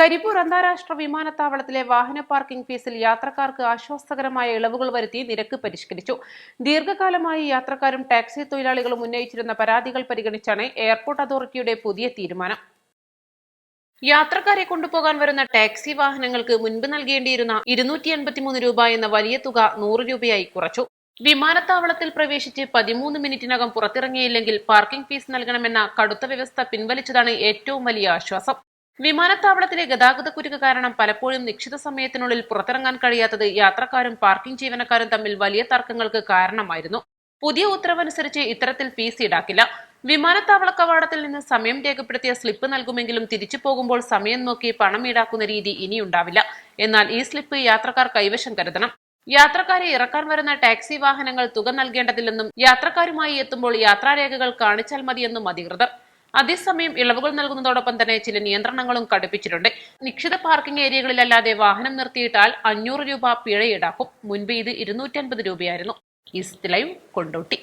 കരിപ്പൂർ അന്താരാഷ്ട്ര വിമാനത്താവളത്തിലെ വാഹന പാർക്കിംഗ് ഫീസിൽ യാത്രക്കാർക്ക് ആശ്വാസകരമായ ഇളവുകൾ വരുത്തി നിരക്ക് പരിഷ്കരിച്ചു. ദീർഘകാലമായി യാത്രക്കാരും ടാക്സി തൊഴിലാളികളും ഉന്നയിച്ചിരുന്ന പരാതികൾ പരിഗണിച്ചാണ് എയർപോർട്ട് അതോറിറ്റിയുടെ പുതിയ തീരുമാനം. യാത്രക്കാരെ കൊണ്ടുപോകാൻ വരുന്ന ടാക്സി വാഹനങ്ങൾക്ക് മുൻപ് നൽകേണ്ടിയിരുന്ന 283 രൂപ എന്ന വലിയ തുക 100 രൂപയായി കുറച്ചു. വിമാനത്താവളത്തിൽ പ്രവേശിച്ച് 13 മിനിറ്റിനകം പുറത്തിറങ്ങിയില്ലെങ്കിൽ പാർക്കിംഗ് ഫീസ് നൽകണമെന്ന കടുത്ത വ്യവസ്ഥ പിൻവലിച്ചതാണ് ഏറ്റവും വലിയ ആശ്വാസം. വിമാനത്താവളത്തിലെ ഗതാഗതക്കുരുക്ക് കാരണം പലപ്പോഴും നിശ്ചിത സമയത്തിനുള്ളിൽ പുറത്തിറങ്ങാൻ കഴിയാത്തത് യാത്രക്കാരും പാർക്കിംഗ് ജീവനക്കാരും തമ്മിൽ വലിയ തർക്കങ്ങൾക്ക് കാരണമായിരുന്നു. പുതിയ ഉത്തരവനുസരിച്ച് ഇത്തരത്തിൽ ഫീസ് ഈടാക്കില്ല. വിമാനത്താവള കവാടത്തിൽ നിന്ന് സമയം രേഖപ്പെടുത്തിയ സ്ലിപ്പ് നൽകുമെങ്കിലും തിരിച്ചു പോകുമ്പോൾ സമയം നോക്കി പണം ഈടാക്കുന്ന രീതി ഇനിയുണ്ടാവില്ല. എന്നാൽ ഈ സ്ലിപ്പ് യാത്രക്കാർ കൈവശം കരുതണം. യാത്രക്കാരെ ഇറക്കാൻ വരുന്ന ടാക്സി വാഹനങ്ങൾ തുക നൽകേണ്ടതില്ലെന്നും യാത്രക്കാരുമായി എത്തുമ്പോൾ യാത്രാരേഖകൾ കാണിച്ചാൽ മതിയെന്നും അധികൃതർ. അതേസമയം ഇളവുകൾ നൽകുന്നതോടൊപ്പം തന്നെ ചില നിയന്ത്രണങ്ങളും കടുപ്പിച്ചിട്ടുണ്ട്. നിശ്ചിത പാർക്കിംഗ് ഏരിയകളിലല്ലാതെ വാഹനം നിർത്തിയിട്ടാൽ 500 രൂപ പിഴ ഈടാക്കും. മുൻപ് ഇത് 250 രൂപയായിരുന്നു. East live, Kondotty.